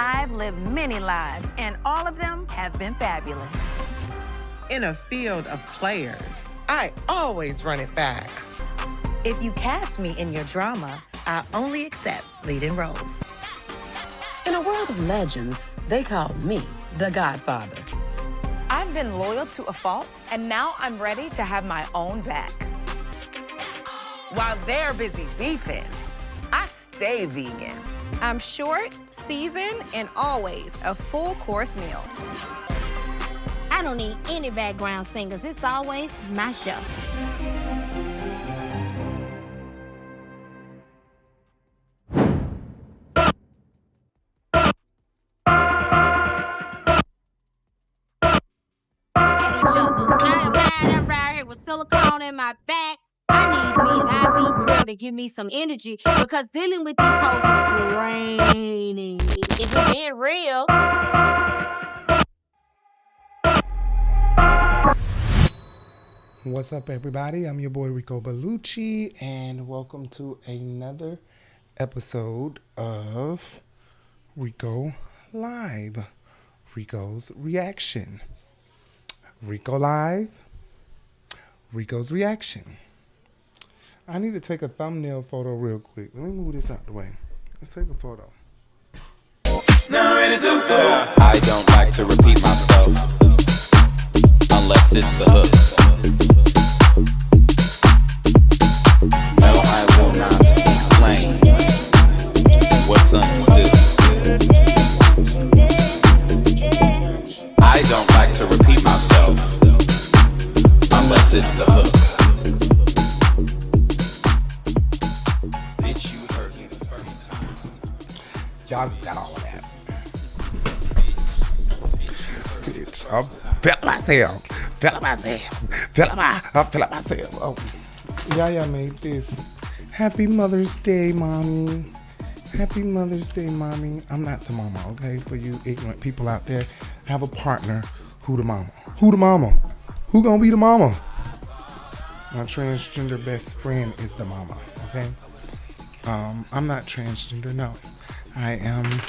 I've lived many lives, and all of them have been fabulous. In a field of players, I always run it back. If you cast me in your drama, I only accept leading roles. In a world of legends, they call me the Godfather. I've been loyal to a fault, and now I'm ready to have my own back. While they're busy beefing, I stay vegan. I'm short, seasoned, and always a full-course meal. I don't need any background singers. It's always my show. At each other. I'm right here with silicone in my back. I need me an IV drip to give me some energy because dealing with these hoes is draining. If we're being real. What's up, everybody? I'm your boy Rico Bellucci, and welcome to another episode of Rico Live, Rico's Reaction. Rico Live, Rico's Reaction. I need to take a thumbnail photo real quick. Let me move this out the way. Let's take a photo. Now ready to go. I don't like to repeat myself unless it's the hook. No, I will not explain what's understood. I don't like to repeat myself unless it's the hook. Bitch, you heard me the first time. Y'all just got all of that. Bitch, I'm feeling myself. Oh. Yaya made this. Happy Mother's Day, Mommy. Happy Mother's Day, Mommy. I'm not the mama, okay? For you ignorant people out there, I have a partner. Who the mama? Who the mama? Who gonna be the mama? My transgender best friend is the mama, okay? I'm not transgender, no. I am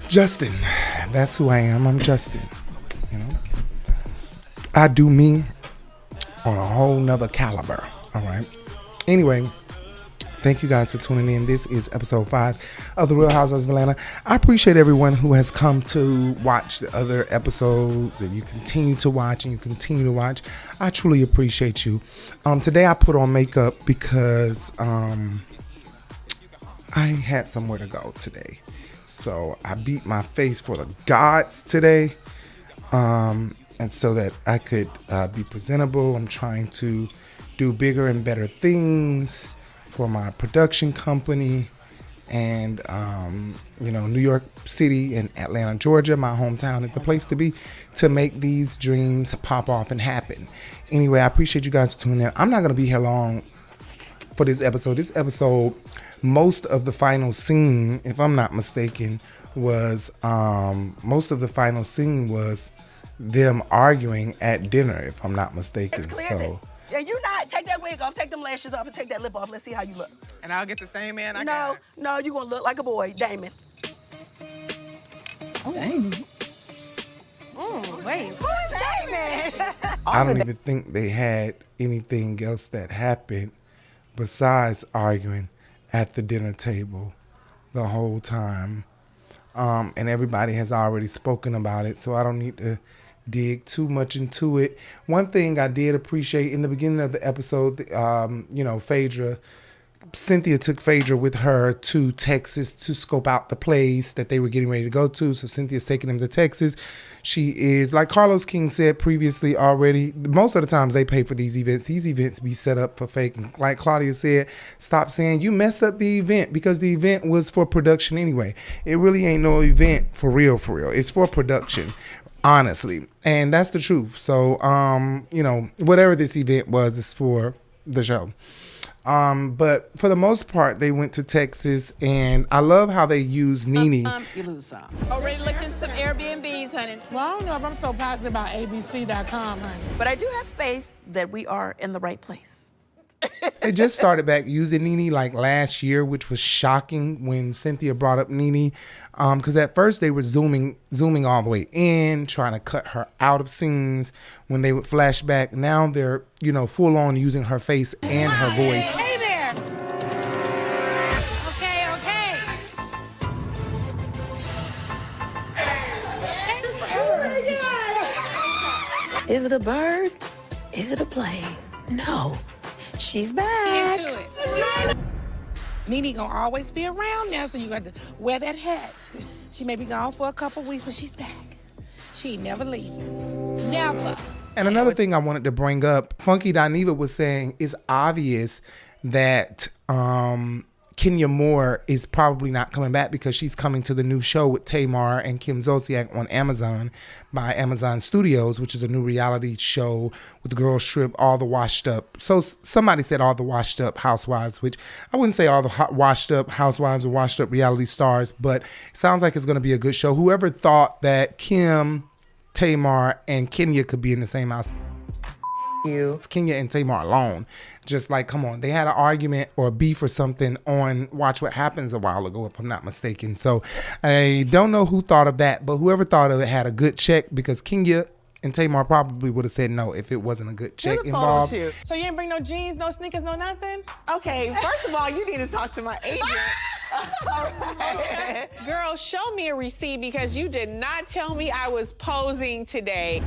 Justin. That's who I am. I'm Justin. You know? I do me on a whole nother caliber. All right. Anyway, thank you guys for tuning in. This is episode 5 of The Real Housewives of Atlanta. I appreciate everyone who has come to watch the other episodes, that you continue to watch and you continue to watch. I truly appreciate you. Today I put on makeup because I had somewhere to go today. So I beat my face for the gods today. And so that I could be presentable. I'm trying to do bigger and better things for my production company. And, New York City and Atlanta, Georgia, my hometown, is the place to be to make these dreams pop off and happen. Anyway, I appreciate you guys for tuning in. I'm not going to be here long for this episode. This episode, most of the final scene, if I'm not mistaken, was them arguing at dinner, if I'm not mistaken. So, and you not take that wig off, take them lashes off, and take that lip off. Let's see how you look. And I'll get the same man I got. got. No, you gonna look like a boy, Damon. Oh, Damon. Wait, who is Damon? I don't even think they had anything else that happened besides arguing at the dinner table the whole time. And everybody has already spoken about it, so I don't need to dig too much into it. One thing I did appreciate in the beginning of the episode, Phaedra, Cynthia took Phaedra with her to Texas to scope out the place that they were getting ready to go to. So Cynthia's taking them to Texas. She is, like Carlos King said previously already, most of the times they pay for these events. These events be set up for fake. And like Claudia said, stop saying you messed up the event, because the event was for production anyway. It really ain't no event for real. It's for production, honestly. And that's the truth. So, whatever this event was, it's for the show. But for the most part, they went to Texas, and I love how they use Nene. You lose some. Already looked into some Airbnbs, honey. Well, I don't know if I'm so positive about ABC.com, honey. But I do have faith that we are in the right place. They just started back using Nene like last year, which was shocking when Cynthia brought up Nene. Because at first they were zooming all the way in, trying to cut her out of scenes when they would flash back. Now they're, full on using her face and her voice. Hey there. Okay. Is it a bird? Is it a plane? No. She's back. Into it. Nene gonna always be around now, so you got to wear that hat. She may be gone for a couple weeks, but she's back. She ain't never leaving. Never. And another thing I wanted to bring up, Funky Dineva was saying it's obvious that Kenya Moore is probably not coming back because she's coming to the new show with Tamar and Kim Zolciak on Amazon by Amazon Studios, which is a new reality show with the girls strip, all the washed up. So somebody said all the washed up housewives, which I wouldn't say all the washed up housewives or washed up reality stars, but it sounds like it's going to be a good show. Whoever thought that Kim, Tamar, and Kenya could be in the same house? It's Kenya and Tamar alone. Just like, come on, they had an argument or a beef or something on Watch What Happens a while ago, if I'm not mistaken. So I don't know who thought of that, but whoever thought of it had a good check, because Kenya and Tamar probably would have said no if it wasn't a good check involved. So you ain't bring no jeans, no sneakers, no nothing? Okay, first of all, you need to talk to my agent. All right. Girl, show me a receipt because you did not tell me I was posing today.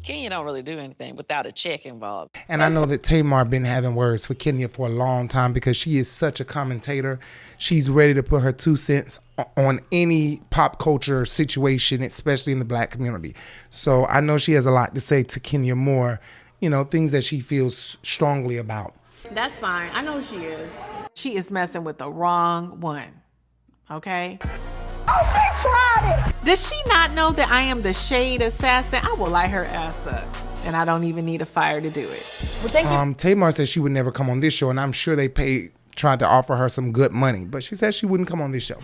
Kenya don't really do anything without a check involved. And I know that Tamar been having words for Kenya for a long time because she is such a commentator. She's ready to put her 2 cents on any pop culture situation, especially in the Black community. So I know she has a lot to say to Kenya Moore, things that she feels strongly about. That's fine. I know who she is. She is messing with the wrong one. Okay? Oh, she tried it! Does she not know that I am the shade assassin? I will light her ass up. And I don't even need a fire to do it. Well, thank you. Tamar said she would never come on this show, and I'm sure they tried to offer her some good money, but she said she wouldn't come on this show.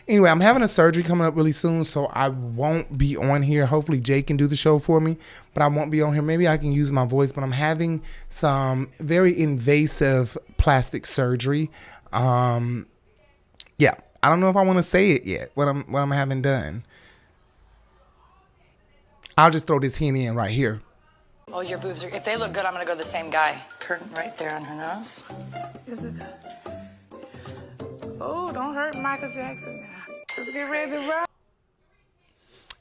Anyway, I'm having a surgery coming up really soon, so I won't be on here. Hopefully Jay can do the show for me, but I won't be on here. Maybe I can use my voice, but I'm having some very invasive plastic surgery. Yeah. I don't know if I want to say it yet, what I'm having done. I'll just throw this Henny in right here. Oh, your boobs if they look good, I'm going to go the same guy. Curtain right there on her nose. Oh, don't hurt Michael Jackson. Let's get ready to rock.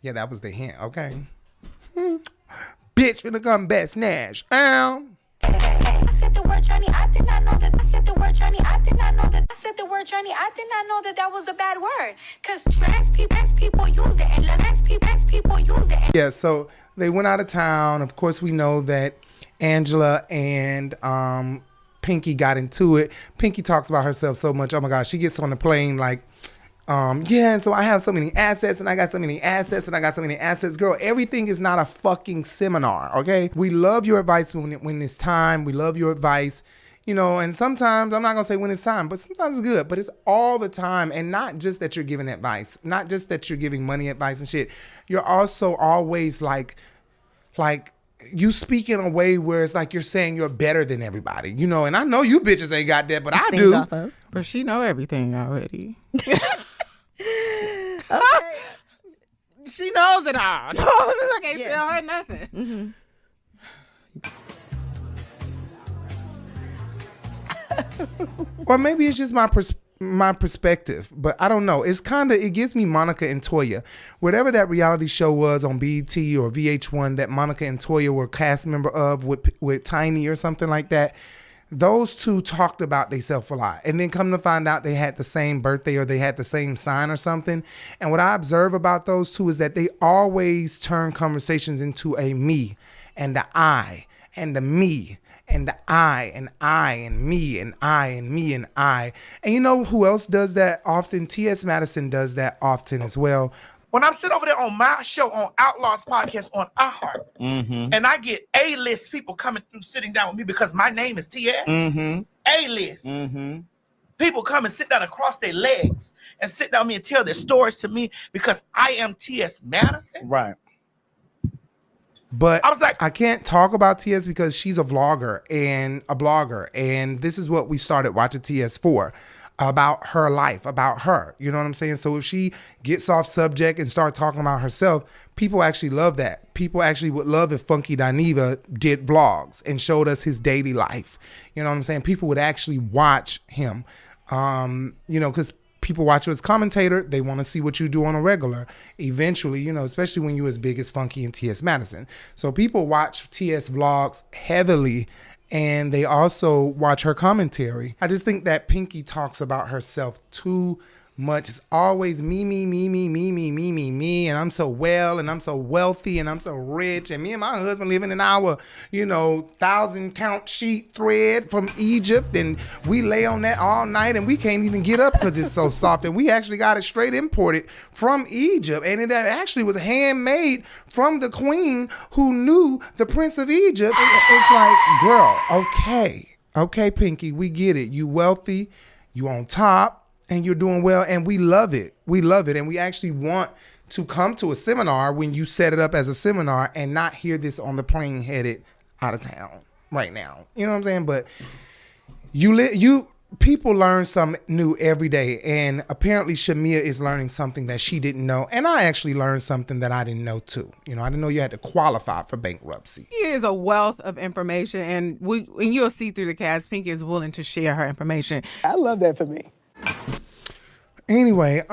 Yeah, that was the hint. Okay. Bitch finna come back snatch. I said the word tranny. I did not know that. I said the word tranny. I did not know that. I said the word tranny. I did not know that that was a bad word. Because trans people use it, and trans people use it. Yeah, so they went out of town. Of course, we know that Angela and Pinky got into it. Pinky talks about herself so much. Oh my gosh, she gets on the plane like, yeah, so I have so many assets, and I got so many assets, and I got so many assets. Girl, everything is not a fucking seminar, okay? We love your advice when it's time. We love your advice, and sometimes, I'm not going to say when it's time, but sometimes it's good, but it's all the time. And not just that you're giving advice, not just that you're giving money advice and shit. You're also always like you speak in a way where it's like you're saying you're better than everybody, and I know you bitches ain't got that, but I do. Off of. But she know everything already. Okay. She knows it all. No, I can't tell her nothing. Or maybe it's just my perspective, but I don't know. It gives me Monica and Toya. Whatever that reality show was on BET or VH1 that Monica and Toya were cast member of with Tiny or something like that. Those two talked about themselves a lot. And then come to find out they had the same birthday or they had the same sign or something. And what I observe about those two is that they always turn conversations into a me and the I and the me and the I and me and I and me and I. And you know who else does that often? T.S. Madison does that often as well. When I'm sitting over there on my show on Outlaws Podcast on iHeart, and I get A-list people coming through sitting down with me because my name is T.S. A-list. People come and sit down and cross their legs and sit down with me and tell their stories to me because I am T.S. Madison. Right. But I was like, I can't talk about TS because she's a blogger, and this is what we started watching TS for, about her life, about her. You know what I'm saying? So if she gets off subject and start talking about herself, people actually love that. People actually would love if Funky Dineva did blogs and showed us his daily life. You know what I'm saying? People would actually watch him, because people watch you as commentator. They want to see what you do on a regular. Eventually, especially when you're as big as Funky and T.S. Madison. So people watch T.S. vlogs heavily, and they also watch her commentary. I just think that Pinky talks about herself too much. It's always me, and I'm so well, and I'm so wealthy, and I'm so rich, and me and my husband living in our 1,000 count sheet thread from Egypt, and we lay on that all night, and we can't even get up because it's so soft, and we actually got it straight imported from Egypt, and it actually was handmade from the queen who knew the Prince of Egypt. It's like, girl, okay, Pinky, we get it. You wealthy, you on top, and you're doing well, and we love it. We love it, and we actually want to come to a seminar when you set it up as a seminar and not hear this on the plane headed out of town right now. You know what I'm saying? But people learn something new every day, and apparently Shamia is learning something that she didn't know, and I actually learned something that I didn't know too. I didn't know you had to qualify for bankruptcy. He is a wealth of information, and you'll see through the cast, Pinky is willing to share her information. I love that for me. Anyway,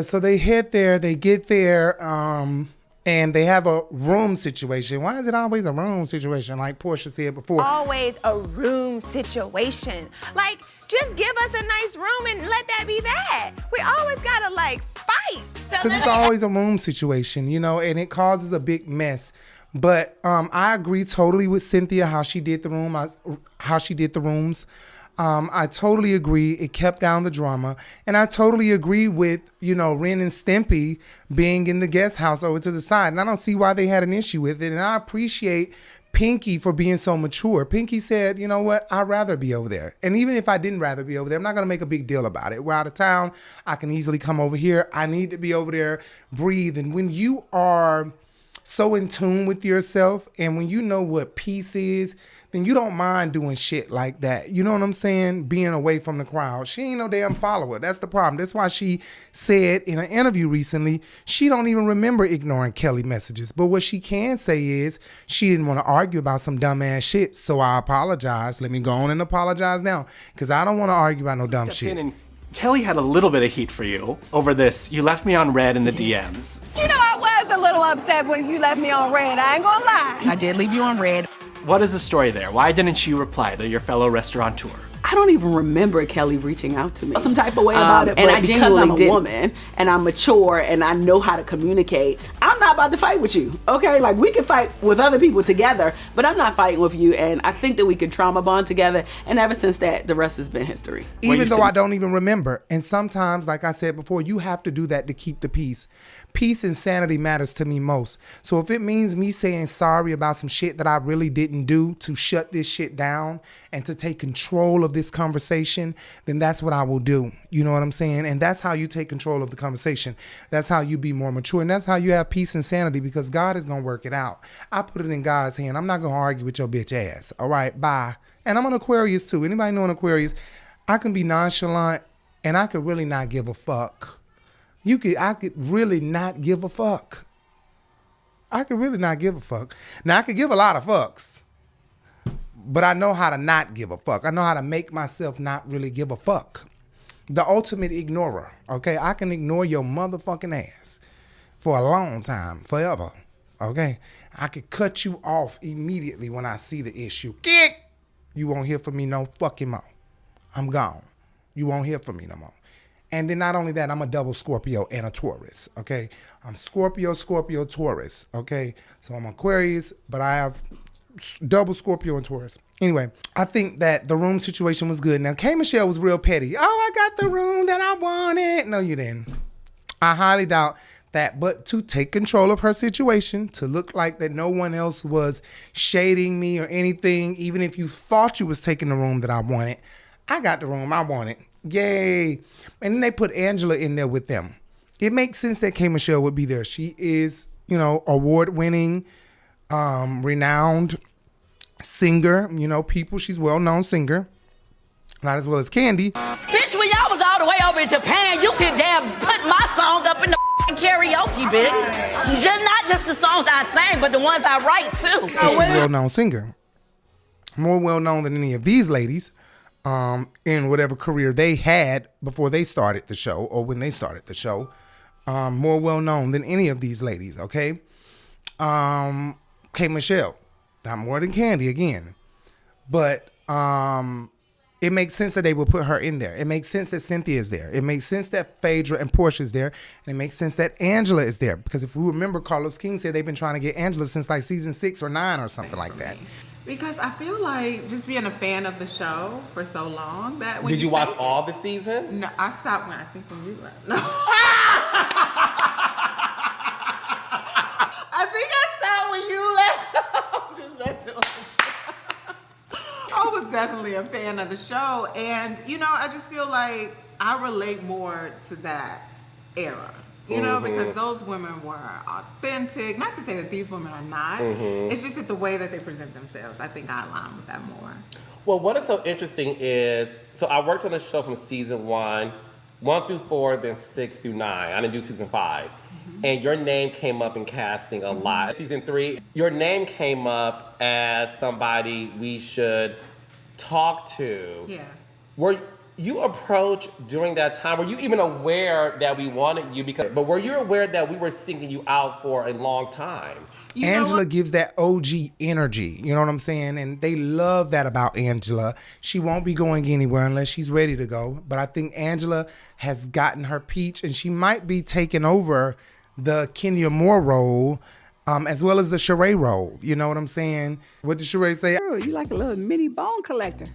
so they head there, they get there, and they have a room situation. Why is it always a room situation, like Portia said before? Always a room situation. Like, just give us a nice room and let that be that. We always gotta, fight. Because it's always a room situation, and it causes a big mess. But I agree totally with Cynthia how she did the rooms. I totally agree. It kept down the drama. And I totally agree with, Ren and Stimpy being in the guest house over to the side. And I don't see why they had an issue with it. And I appreciate Pinky for being so mature. Pinky said, you know what? I'd rather be over there. And even if I didn't rather be over there, I'm not going to make a big deal about it. We're out of town. I can easily come over here. I need to be over there, breathe. And when you are so in tune with yourself and when you know what peace is, then you don't mind doing shit like that. You know what I'm saying? Being away from the crowd. She ain't no damn follower. That's the problem. That's why she said in an interview recently, she don't even remember ignoring Kelly messages. But what she can say is she didn't want to argue about some dumbass shit. So I apologize. Let me go on and apologize now. Because I don't want to argue about no dumb shit. Kelly had a little bit of heat for you over this. You left me on red in the DMs. I was a little upset when you left me on red. I ain't gonna lie. I did leave you on red. What is the story there? Why didn't you reply to your fellow restaurateur? I don't even remember Kelly reaching out to me. Some type of way about it, and but I because genuinely I'm a didn't. woman and I'm mature and I know how to communicate, I'm not about to fight with you, okay? Like, we can fight with other people together, but I'm not fighting with you, and I think that we can trauma bond together, and ever since that, the rest has been history. Even though I don't even remember. And sometimes, like I said before, you have to do that to keep the peace. Peace and sanity matters to me most. So if it means me saying sorry about some shit that I really didn't do to shut this shit down and to take control of this conversation, then that's what I will do. You know what I'm saying? And that's how you take control of the conversation. That's how you be more mature. And that's how you have peace and sanity, because God is going to work it out. I put it in God's hand. I'm not going to argue with your bitch ass. All right, bye. And I'm an Aquarius too. Anybody know an Aquarius? I can be nonchalant and I could really not give a fuck. I could really not give a fuck. I could really not give a fuck. Now, I could give a lot of fucks, but I know how to not give a fuck. I know how to make myself not really give a fuck. The ultimate ignorer, okay? I can ignore your motherfucking ass for a long time, forever, okay? I could cut you off immediately when I see the issue. You won't hear from me no fucking more. I'm gone. You won't hear from me no more. And then not only that, I'm a double Scorpio and a Taurus, okay? I'm Scorpio, Taurus, okay? So I'm Aquarius, but I have double Scorpio and Taurus. Anyway, I think that the room situation was good. Now, K. Michelle was real petty. Oh, I got the room that I wanted. No, you didn't. I highly doubt that. But to take control of her situation, to look like that no one else was shading me or anything, even if you thought you was taking the room that I wanted, I got the room I wanted. Yay. And then they put Angela in there with them. It makes sense that K. Michelle would be there. She is, award-winning, renowned singer. You know, she's a well-known singer. Not as well as Candy. Bitch, when y'all was all the way over in Japan, you can damn put my song up in the karaoke, bitch. Just not just the songs I sing, but the ones I write too. She's a well-known singer. More well-known than any of these ladies in whatever career they had before they started the show or when they started the show. More well-known than any of these ladies, okay? K. Michelle. Not more than Candy, again. But it makes sense that they would put her in there. It makes sense that Cynthia is there. It makes sense that Phaedra and Portia is there. And it makes sense that Angela is there. Because if we remember, Carlos King said they've been trying to get Angela since like season 6 or 9 or something like that. Because I feel like just being a fan of the show for so long that when Did you watch all the seasons? No, I stopped when you left. No. I think I stopped when you left. I'm just messing with you. I was definitely a fan of the show, and you know, I just feel like I relate more to that era. You know, because those women were authentic. Not to say that these women are not. It's just that the way that they present themselves, I think I align with that more. Well, what is so interesting is, so I worked on the show from season 1 through 4, then 6 through 9. I didn't do season 5. And your name came up in casting a lot. Season 3, your name came up as somebody we should talk to. Yeah. Were you approached during that time? Were you even aware that we wanted you? But were you aware that we were seeking you out for a long time? Angela gives that OG energy, you know what I'm saying? And they love that about Angela. She won't be going anywhere unless she's ready to go. But I think Angela has gotten her peach, and she might be taking over the Kenya Moore role, as well as the Sheree role. You know what I'm saying? What did Sheree say? Girl, you like a little mini bone collector.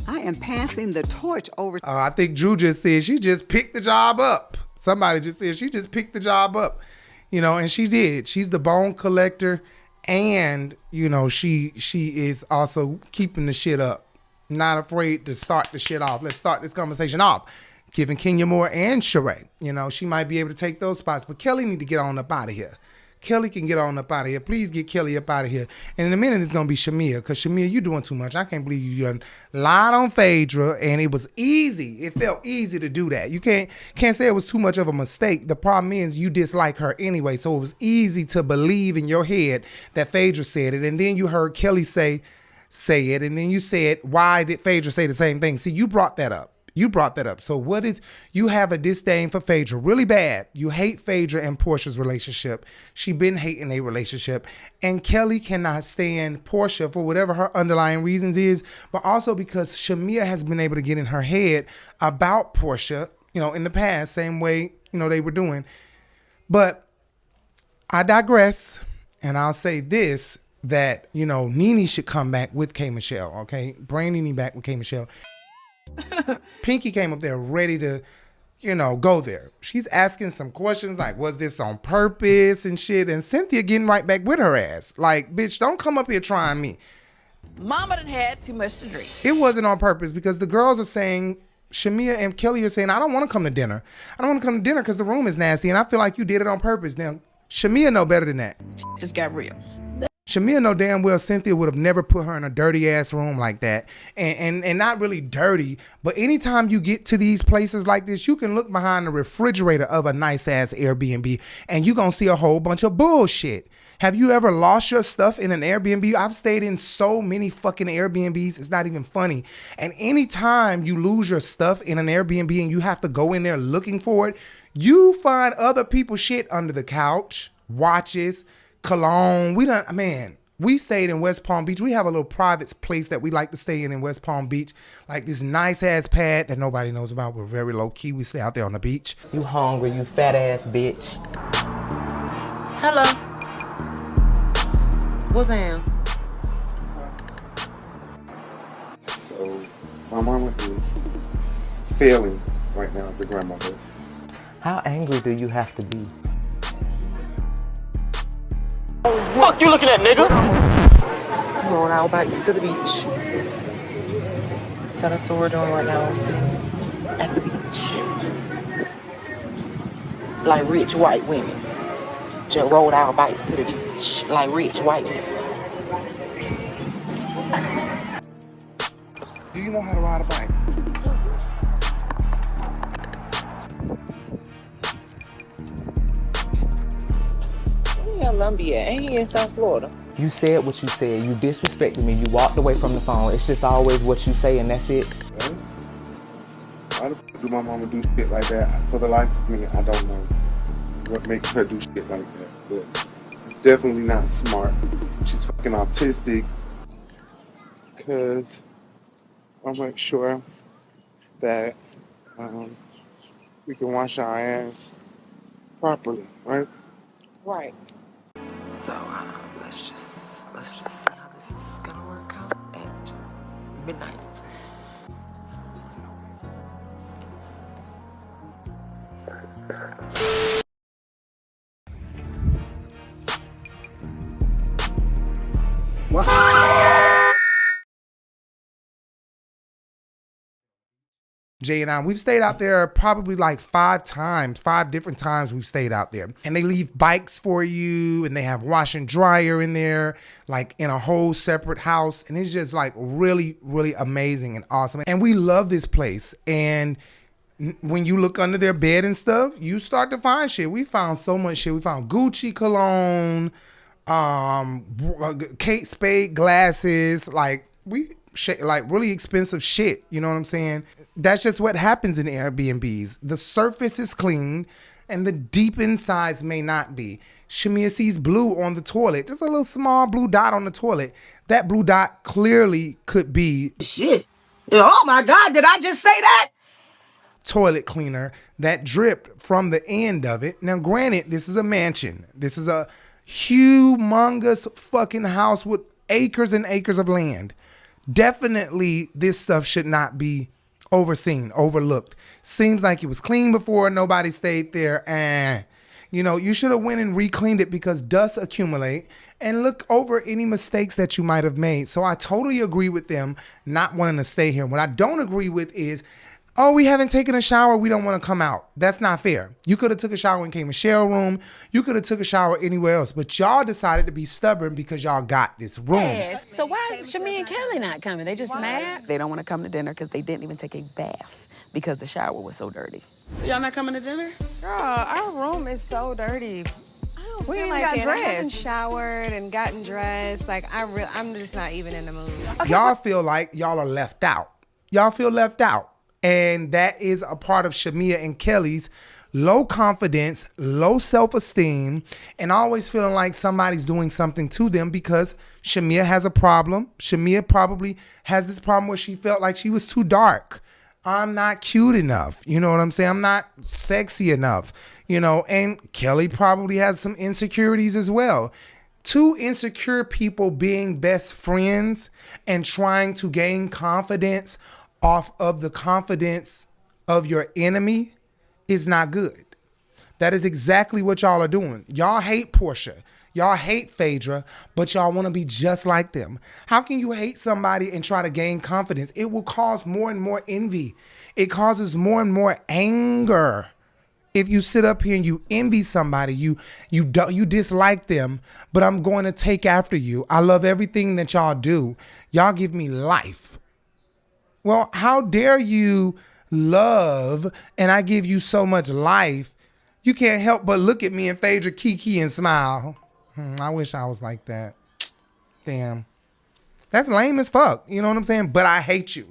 I am passing the torch over. I think Drew just said she just picked the job up. Somebody just said she just picked the job up. You know, and she did. She's the bone collector, and you know, she is also keeping the shit up. Not afraid to start the shit off. Let's start this conversation off. Giving Kenya Moore and Sheree. You know, she might be able to take those spots, but Kelly need to get on up out of here. Kelly can get on up out of here. Please get Kelly up out of here. And in a minute, it's going to be Shamia, because Shamia, you doing too much. I can't believe you done lied on Phaedra, and it was easy. It felt easy to do that. You can't say it was too much of a mistake. The problem is you dislike her anyway, so it was easy to believe in your head that Phaedra said it, and then you heard Kelly say it, and then you said, why did Phaedra say the same thing? See, you brought that up. So you have a disdain for Phaedra really bad. You hate Phaedra and Portia's relationship. She been hating their relationship. And Kelly cannot stand Portia for whatever her underlying reasons is, but also because Shamia has been able to get in her head about Portia, you know, in the past, same way, you know, they were doing. But I digress, and I'll say this, that, you know, Nene should come back with K. Michelle, okay? Bring Nene back with K. Michelle. Pinky came up there ready to, you know, go there. She's asking some questions like, was this on purpose and shit? And Cynthia getting right back with her ass. Like, bitch, don't come up here trying me. Mama done had too much to drink. It wasn't on purpose, because the girls are saying, Shamia and Kelly are saying, I don't want to come to dinner. I don't want to come to dinner because the room is nasty, and I feel like you did it on purpose. Now, Shamia know better than that. Just got real. Shamia know damn well Cynthia would have never put her in a dirty ass room like that. And not really dirty, but anytime you get to these places like this, you can look behind the refrigerator of a nice ass Airbnb and you're going to see a whole bunch of bullshit. Have you ever lost your stuff in an Airbnb? I've stayed in so many fucking Airbnbs, it's not even funny. And anytime you lose your stuff in an Airbnb and you have to go in there looking for it, you find other people's shit under the couch, watches, cologne. We stayed in West Palm Beach. We have a little private place that we like to stay in West Palm Beach. Like this nice ass pad that nobody knows about. We're very low key. We stay out there on the beach. You hungry, you fat ass bitch. Hello. What's that? So, my mama is failing right now as a grandmother. How angry do you have to be? Fuck you looking at, nigga? Roll our bikes to the beach. Tell us what we're doing right now. We're sitting at the beach. Like rich white women. Just rolled our bikes to the beach. Like rich white women. Do you know how to ride a bike? Where Columbia? Ain't he in South Florida? You said what you said. You disrespected me. You walked away from the phone. It's just always what you say, and that's it. Why the fuck do my mama do shit like that? For the life of me, I don't know what makes her do shit like that. But it's definitely not smart. She's fucking autistic. Because I'll make sure that we can wash our ass properly, right? Right. So let's just see how this is gonna work out at midnight. Jay and I, we've stayed out there probably like 5 different times we've stayed out there. And they leave bikes for you, and they have wash and dryer in there, like in a whole separate house. And it's just like really, really amazing and awesome. And we love this place. And when you look under their bed and stuff, you start to find shit. We found so much shit. We found Gucci cologne, Kate Spade glasses, like really expensive shit. You know what I'm saying? That's just what happens in Airbnbs. The surface is clean and the deep insides may not be. Shamia sees blue on the toilet. Just a little small blue dot on the toilet. That blue dot clearly could be shit. Oh my God, did I just say that? Toilet cleaner that dripped from the end of it. Now, granted, this is a mansion. This is a humongous fucking house with acres and acres of land. Definitely, this stuff should not be overseen, overlooked. Seems like it was clean before, nobody stayed there, and you should have went and re-cleaned it because dust accumulate, and look over any mistakes that you might have made. So I totally agree with them not wanting to stay here. What I don't agree with is, oh, we haven't taken a shower, we don't want to come out. That's not fair. You could have took a shower and came in share room. You could have took a shower anywhere else, but y'all decided to be stubborn because y'all got this room. Yes. So why is Shamia and Kelly not coming? They just mad? They don't want to come to dinner because they didn't even take a bath because the shower was so dirty. Y'all not coming to dinner? Girl, our room is so dirty. We ain't even got dressed. I haven't showered and gotten dressed. Like, I'm just not even in the mood. Okay. Y'all feel like y'all are left out. Y'all feel left out. And that is a part of Shamia and Kelly's low confidence, low self-esteem, and always feeling like somebody's doing something to them because Shamia has a problem. Shamia probably has this problem where she felt like she was too dark. I'm not cute enough. You know what I'm saying? I'm not sexy enough. And Kelly probably has some insecurities as well. Two insecure people being best friends and trying to gain confidence off of the confidence of your enemy is not good. That is exactly what y'all are doing. Y'all hate Portia. Y'all hate Phaedra, but y'all want to be just like them. How can you hate somebody and try to gain confidence? It will cause more and more envy. It causes more and more anger. If you sit up here and you envy somebody, you dislike them, but I'm going to take after you. I love everything that y'all do. Y'all give me life. Well, how dare you love and I give you so much life? You can't help but look at me and Phaedra Kiki and smile. I wish I was like that. Damn. That's lame as fuck. You know what I'm saying? But I hate you.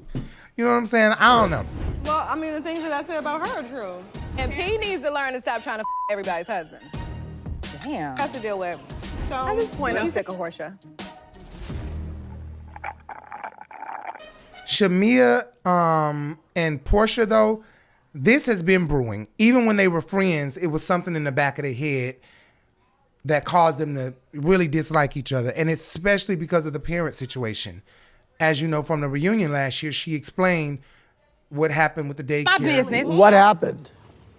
You know what I'm saying? I don't know. Well, I mean, the things that I said about her are true. And P needs to learn to stop trying to everybody's husband. Damn. Have to deal with. So, At this point, I'm sick of Portia. Shamia and Portia, though, this has been brewing. Even when they were friends, it was something in the back of their head that caused them to really dislike each other. And it's especially because of the parent situation. As you know, from the reunion last year, she explained what happened with the daycare. My business. What happened?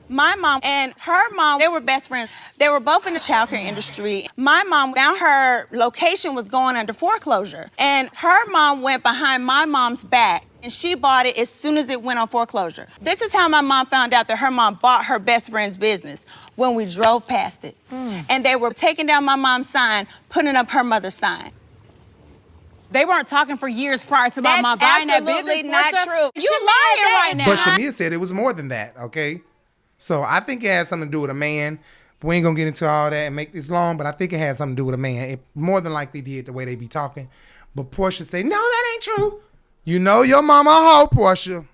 My mom and her mom, they were best friends. They were both in the childcare industry. My mom, now her location was going under foreclosure. And her mom went behind my mom's back and she bought it as soon as it went on foreclosure. This is how my mom found out that her mom bought her best friend's business, when we drove past it. And they were taking down my mom's sign, putting up her mother's sign. They weren't talking for years prior to my mom buying that business. absolutely not Portia. true. You lying right now. But Shamia said it was more than that, okay? So I think it has something to do with a man. We ain't gonna get into all that and make this long, but I think it has something to do with a man. It more than likely did, the way they be talking. But Portia said, no, that ain't true. You know your mama a hoe, Portia.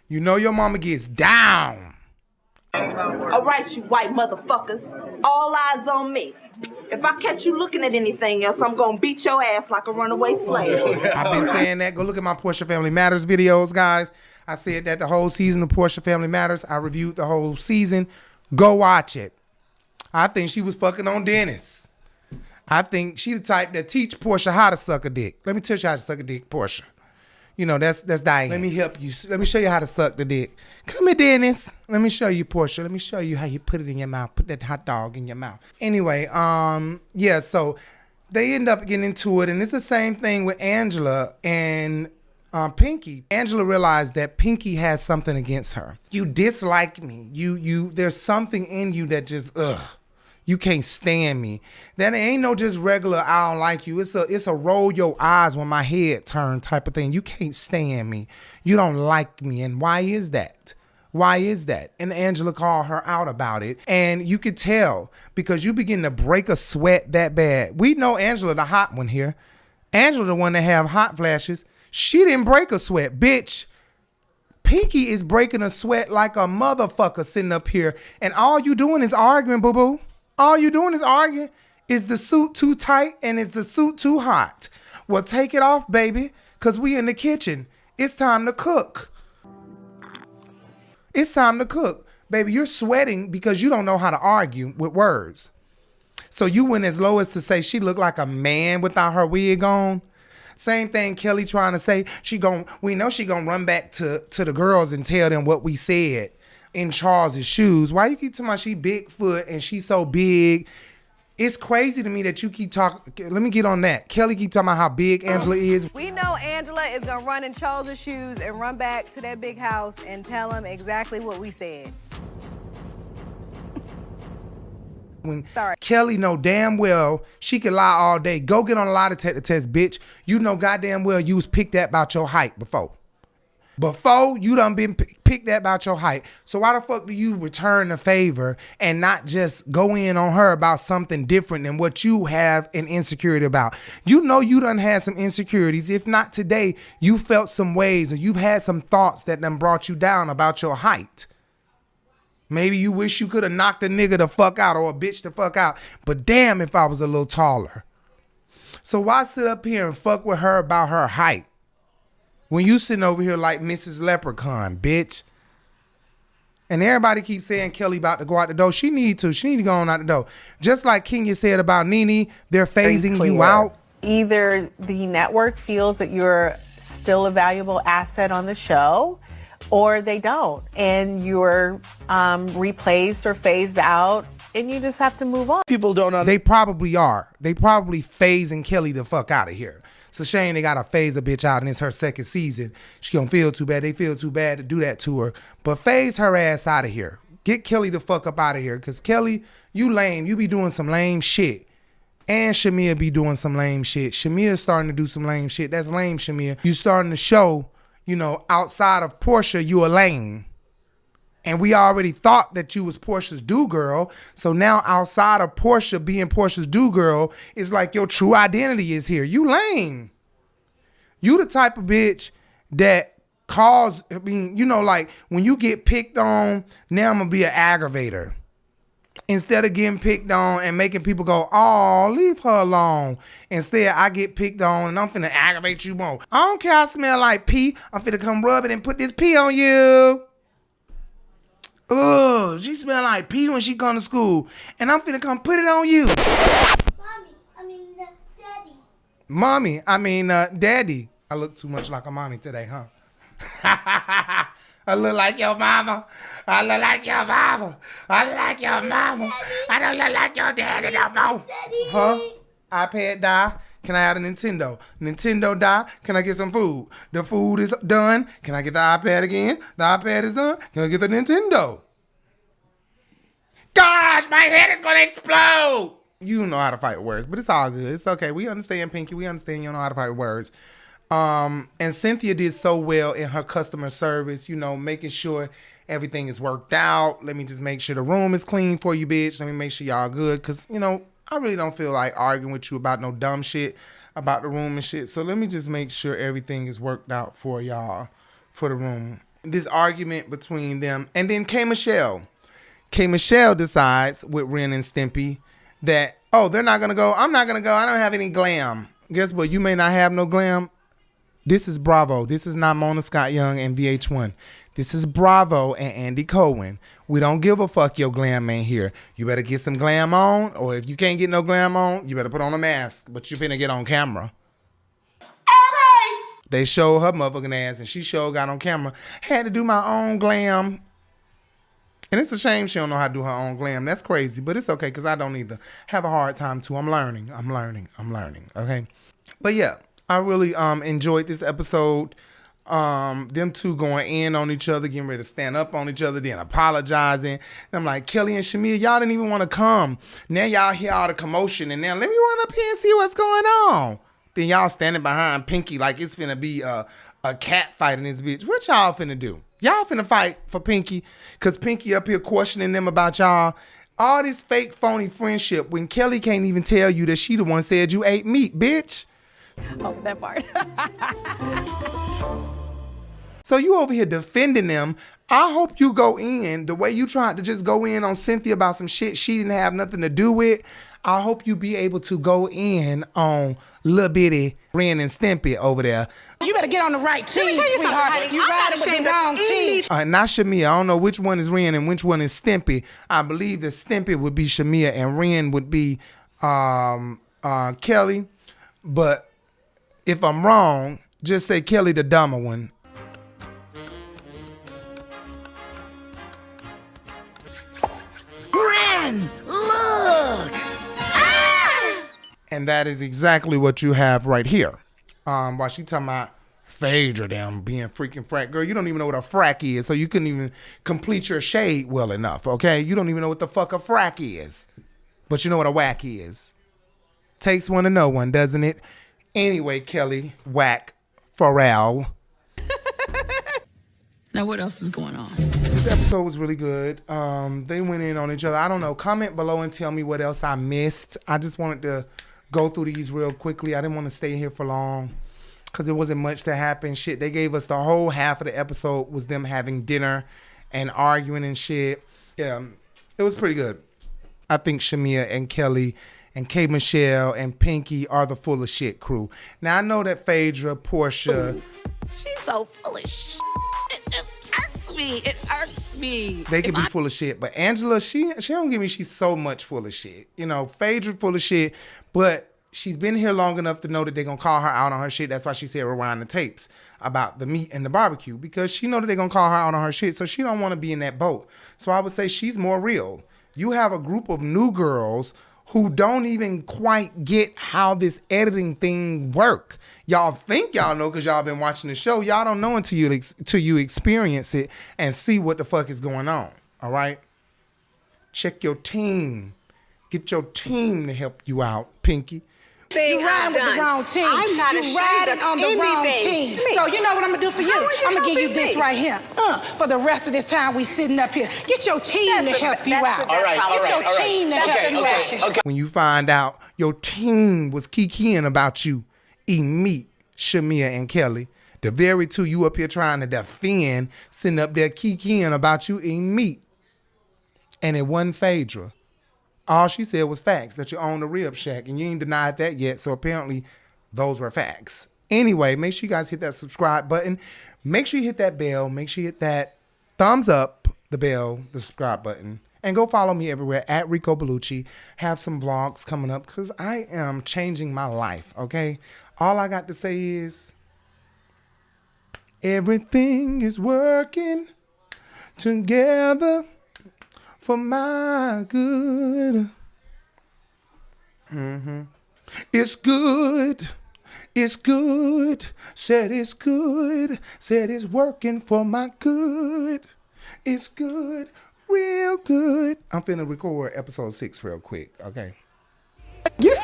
You know your mama gets down. All right, you white motherfuckers. All eyes on me. If I catch you looking at anything else, I'm gonna beat your ass like a runaway slave. I've been saying that. Go look at my Portia Family Matters videos, guys. I said that the whole season of Portia Family Matters. I reviewed the whole season. Go watch it. I think she was fucking on Dennis. I think she the type that teach Portia how to suck a dick. Let me teach you how to suck a dick, Portia. You know, that's Diane. Let me help you. Let me show you how to suck the dick. Come here, Dennis. Let me show you, Portia. Let me show you how you put it in your mouth. Put that hot dog in your mouth. Anyway, yeah, so they end up getting into it, and it's the same thing with Angela and Pinky. Angela realized that Pinky has something against her. You dislike me. There's something in you that just, you can't stand me. That ain't no just regular I don't like you. It's a roll your eyes when my head turn type of thing. You can't stand me. You don't like me. And why is that? Why is that? And Angela called her out about it. And you could tell because you begin to break a sweat that bad. We know Angela the hot one here. Angela the one that have hot flashes. She didn't break a sweat, bitch. Pinky is breaking a sweat like a motherfucker sitting up here. And all you doing is arguing, boo-boo. All you doing is arguing. Is the suit too tight and is the suit too hot? Well, take it off, baby, because we in the kitchen. It's time to cook. It's time to cook. Baby, you're sweating because you don't know how to argue with words. So you went as low as to say she looked like a man without her wig on. Same thing Kelly trying to say. We know she gonna run back to the girls and tell them what we said in Charles's shoes. Why you keep talking about she Bigfoot and she so big? It's crazy to me that you keep talking. Let me get on that. Kelly keep talking about how big Angela is. We know Angela is gonna run in Charles's shoes and run back to that big house and tell him exactly what we said. When Kelly know damn well she can lie all day. Go get on a lie detector test, bitch. You know goddamn well you was picked at about your height before. Before you done been picked at about your height. So why the fuck do you return the favor and not just go in on her about something different than what you have an insecurity about? You know you done had some insecurities. If not today, you felt some ways or you've had some thoughts that done brought you down about your height. Maybe you wish you could have knocked a nigga the fuck out or a bitch the fuck out. But damn if I was a little taller. So why sit up here and fuck with her about her height? When you sitting over here like Mrs. Leprechaun, bitch. And everybody keeps saying Kelly about to go out the door. She need to go on out the door. Just like Kenya said about Nene, they're phasing you out. Either the network feels that you're still a valuable asset on the show, or they don't. And you're replaced or phased out, and you just have to move on. People don't know. They probably are. They probably phasing Kelly the fuck out of here. It's a shame they gotta phase a bitch out and it's her second season. She don't feel too bad. They feel too bad to do that to her. But phase her ass out of here. Get Kelly the fuck up out of here. Cause Kelly, you lame. You be doing some lame shit. And Shamia be doing some lame shit. Shamia's starting to do some lame shit. That's lame, Shamia. You starting to show, you know, outside of Portia, you a lame. And we already thought that you was Portia's do girl. So now outside of Portia being Portia's do girl, it's like your true identity is here. You lame. You the type of bitch that calls, I mean, you know, like when you get picked on, now I'm gonna be an aggravator. Instead of getting picked on and making people go, oh, leave her alone. Instead, I get picked on and I'm finna aggravate you more. I don't care I smell like pee. I'm finna come rub it and put this pee on you. Ugh, she smell like pee when she come to school. And I'm finna come put it on you. Daddy. I look too much like a mommy today, huh? I look like your mama. I look like your mama. I look like your mama. I don't look like your daddy no more. Huh? iPad die. Can I have a Nintendo? Nintendo die. Can I get some food? The food is done. Can I get the iPad again? The iPad is done. Can I get the Nintendo? Gosh, my head is gonna explode. you know how to fight with words, but it's all good. It's okay. We understand, Pinky. We understand you don't know how to fight with words. And Cynthia did so well in her customer service, you know, making sure everything is worked out. Let me just make sure the room is clean for you, bitch. Let me make sure y'all good. Because, you know, I really don't feel like arguing with you about no dumb shit about the room and shit. So let me just make sure everything is worked out for y'all for the room. This argument between them. And then K. Michelle. K. Michelle decides with Ren and Stimpy that, oh, they're not going to go. I'm not going to go. I don't have any glam. Guess what? You may not have no glam. This is Bravo. This is not Mona Scott Young and VH1. This is Bravo and Andy Cohen. We don't give a fuck your glam ain't here. You better get some glam on, or if you can't get no glam on, you better put on a mask, but you finna get on camera. All right. They showed her motherfucking ass, and she sure got on camera. Had to do my own glam. And it's a shame she don't know how to do her own glam. That's crazy, but it's okay, because I don't either. Have a hard time, too. I'm learning, okay? But yeah, I really enjoyed this episode. Them two going in on each other, getting ready to stand up on each other, then apologizing. And I'm like, Kelly and Shamia, y'all didn't even want to come. Now y'all hear all the commotion, and now let me run up here and see what's going on. Then y'all standing behind Pinky like it's finna be a cat fight in this bitch. What y'all finna do? Y'all finna fight for Pinky, because Pinky up here questioning them about y'all. All this fake, phony friendship when Kelly can't even tell you that she the one said you ate meat, bitch. Oh, that part. So you over here defending them. I hope you go in the way you tried to just go in on Cynthia about some shit she didn't have nothing to do with. I hope you be able to go in on little bitty Ren and Stimpy over there. You better get on the right team, sweetheart. You riding with the wrong team. Not Shamia. I don't know which one is Ren and which one is Stimpy. I believe that Stimpy would be Shamia and Ren would be Kelly. But if I'm wrong, just say Kelly the dumber one. Ren, look! Ah! And that is exactly what you have right here. While she talking about Phaedra them being freaking frat. Girl, you don't even know what a frack is, so you couldn't even complete your shade well enough, okay? You don't even know what the fuck a frack is. But you know what a whack is. Takes one to know one, doesn't it? Anyway, Kelly, whack, Pharrell. Now what else is going on? This episode was really good. They went in on each other. I don't know. Comment below and tell me what else I missed. I just wanted to go through these real quickly. I didn't want to stay here for long because there wasn't much to happen. Shit, they gave us the whole half of the episode was them having dinner and arguing and shit. Yeah, it was pretty good. I think Shamia and Kelly and K. Michelle and Pinky are the full of shit crew. Now I know that Phaedra, Portia. She's so full of shit. It just irks me. It irks me. They can be full of shit, but Angela, she don't give me she's so much full of shit. You know, Phaedra full of shit, but she's been here long enough to know that they're gonna call her out on her shit. That's why she said rewind the tapes about the meat and the barbecue, because she know that they're gonna call her out on her shit, so she don't want to be in that boat. So I would say she's more real. You have a group of new girls who don't even quite get how this editing thing work. Y'all think y'all know because y'all been watching the show. Y'all don't know until you experience it and see what the fuck is going on. All right? Check your team. Get your team to help you out, Pinky. You riding with the wrong team. I'm not you ashamed riding of on the wrong anything. team. So you know what I'm gonna do for you? I'm gonna give you helping this me? right here. For the rest of this time we sitting up here. Get your team to help you out. Get your team to help you out. When you find out your team was kikiing about you, eating meat, Shamia and Kelly, the very two you up here trying to defend, sitting up there kikiing about you eating meat. And it wasn't Phaedra. All she said was facts, that you own the rib shack, and you ain't denied that yet, so apparently those were facts. Anyway, make sure you guys hit that subscribe button. Make sure you hit that bell. Make sure you hit that thumbs up, the bell, the subscribe button. And go follow me everywhere at Rico Bellucci. Have some vlogs coming up because I am changing my life, okay? All I got to say is everything is working together for my good. It's good. It's good. Said it's good. Said it's working for my good. It's good. Real good. I'm finna record episode 6 real quick, okay?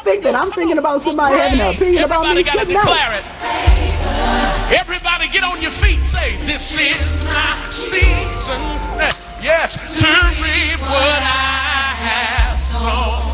think that I'm thinking about somebody having an opinion about me. Everybody got to declare it. Everybody get on your feet. Say, this is my season. Yes, to reap what I have sown.